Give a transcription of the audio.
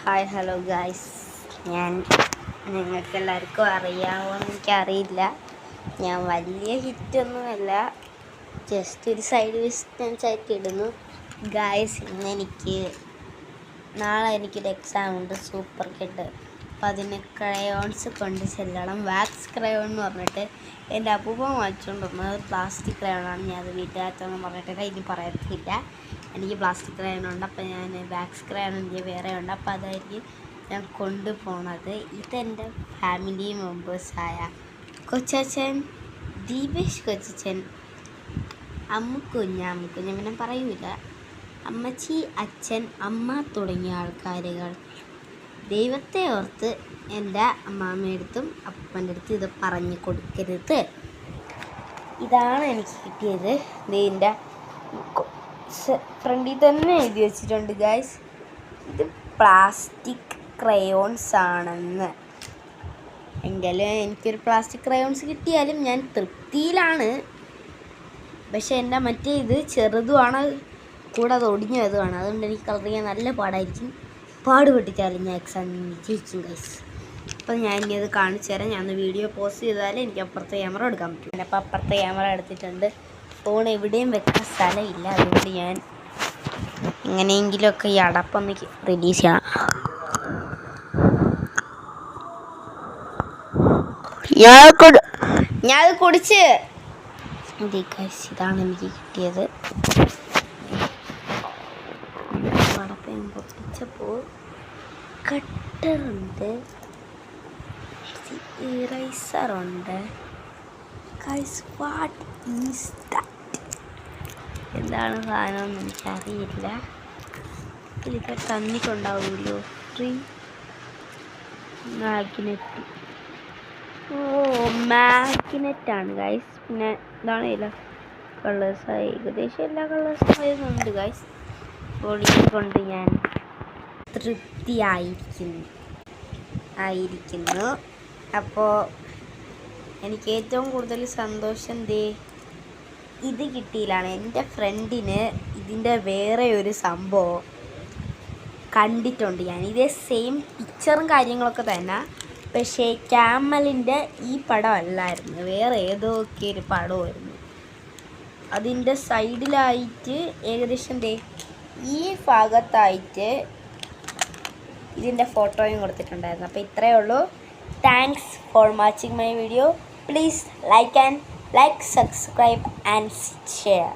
Hi hello guys, നിങ്ങൾക്കെല്ലാവർക്കും അറിയാമോയെന്ന് എനിക്കറിയില്ല. ഞാൻ വലിയ ഹിറ്റൊന്നുമല്ല, ജസ്റ്റ് ഒരു സൈഡ് ഡിസ്റ്റൻസ് ആയിട്ട് ഇടുന്നു ഗായ്സ്. നാളെ എനിക്കൊരു എക്സാം ഉണ്ട്, സൂപ്പർ കിഡ്. അപ്പോൾ അതിന് ക്രയോൺസ് കൊണ്ട് ചെല്ലണം. വാക്സ് ക്രയോൺ എന്ന് പറഞ്ഞിട്ട് എൻ്റെ അപ്പൂപ്പൻ വാങ്ങിച്ചുകൊണ്ട് വന്നത് പ്ലാസ്റ്റിക് ക്രയോണാണ്. ഞാനത് വീട്ടിനകത്തൊന്നും പറഞ്ഞിട്ടില്ല, ഇനി പറയത്തില്ല. എനിക്ക് പ്ലാസ്റ്റിക് ക്രയോൺ ഉണ്ട്, അപ്പോൾ ഞാൻ വാക്സ് ക്രയോൺ എനിക്ക് വേറെ ഉണ്ട്, അപ്പോൾ അതായിരിക്കും ഞാൻ കൊണ്ടുപോണത്. ഇതെൻ്റെ ഫാമിലി മെമ്പേഴ്സായ കൊച്ചച്ഛൻ, ദീപേഷ് കൊച്ചച്ഛൻ, അമ്മുക്കുഞ്ഞ് പിന്നെ പറയൂല, അമ്മച്ചി, അച്ഛൻ, അമ്മ തുടങ്ങിയ ആൾക്കാരുകൾ. ദൈവത്തെ ഓർത്ത് എൻ്റെ അമ്മാമ്മയടുത്തും അപ്പൻ്റെ അടുത്തും ഇത് പറഞ്ഞു കൊടുക്കരുത്. ഇതാണ് എനിക്ക് കിട്ടിയത്. ഇതിൻ്റെ ഫ്രണ്ടിൽ തന്നെ എഴുതി വെച്ചിട്ടുണ്ട് ഗായ്സ്, ഇത് പ്ലാസ്റ്റിക് ക്രയോൺസ് ആണെന്ന്. എങ്കിലും എനിക്കൊരു പ്ലാസ്റ്റിക് ക്രയോൺസ് കിട്ടിയാലും ഞാൻ തൃപ്തിയിലാണ്. പക്ഷെ എൻ്റെ മറ്റേ ഇത് ചെറുതുമാണ്, കൂടെ അത് ഒടിഞ്ഞതുമാണ്. അതുകൊണ്ട് എനിക്ക് കളർ ചെയ്യാൻ നല്ല പാടായിരിക്കും. പാടുപെട്ടിട്ടാലും ഞാൻ എക്സാമിന് ജയിക്കും ഗൈസ്. അപ്പോൾ ഞാൻ ഇനി അത് കാണിച്ചു തരാം. ഞാൻ വീഡിയോ പോസ്റ്റ് ചെയ്താലേ എനിക്ക് അപ്പുറത്തെ ക്യാമറ എടുക്കാൻ പറ്റും. അപ്പോൾ അപ്പുറത്തെ ക്യാമറ എടുത്തിട്ടുണ്ട്. ഫോൺ എവിടെയും വെക്കാൻ സ്ഥലമില്ല, അതുകൊണ്ട് ഞാൻ എങ്ങനെയെങ്കിലുമൊക്കെ ഈ അടപ്പൊന്ന് റിലീസ് ചെയ്യണം. ഞാനത് കുടിച്ച് ഇതാണ് എനിക്ക് കിട്ടിയത്. അടപ്പം പൊട്ടിച്ചപ്പോൾ കട്ടറുണ്ട്, ഇറൈസറുണ്ട്. What is that? എന്താണ് സാധനമെന്ന് എനിക്കറിയില്ല. ഇതൊക്കെ തന്നിട്ടുണ്ടാവുമല്ലോ, ഫ്രീ മാഗ്നറ്റ്. മാഗ്നറ്റാണ് ഗൈസ്. പിന്നെ ഇതാണ് എല്ലാ കളേഴ്സായി, ഏകദേശം എല്ലാ കളേഴ്സും വരുന്നുണ്ട് ഗൈസ്. അപ്പോൾ ഇതുകൊണ്ട് ഞാൻ തൃപ്തിയായിരിക്കുന്നു. അപ്പോൾ എനിക്ക് ഏറ്റവും കൂടുതൽ സന്തോഷം ഇത് കിട്ടിയില്ലാണ്. എൻ്റെ ഫ്രണ്ടിന് ഇതിൻ്റെ വേറെ ഒരു സംഭവം കണ്ടിട്ടുണ്ട് ഞാൻ. ഇതേ സെയിം പിക്ചറും കാര്യങ്ങളൊക്കെ തന്നെ, പക്ഷേ ക്യാമലിൻ്റെ ഈ പടം അല്ലായിരുന്നു, വേറെ ഏതൊക്കെ ഒരു പടമായിരുന്നു. അതിൻ്റെ സൈഡിലായിട്ട് ഏകദേശം ഈ ഭാഗത്തായിട്ട് ഇതിൻ്റെ ഫോട്ടോയും കൊടുത്തിട്ടുണ്ടായിരുന്നു. അപ്പോൾ ഇത്രയേ ഉള്ളൂ. Thanks for watching my video. Please like, subscribe and share.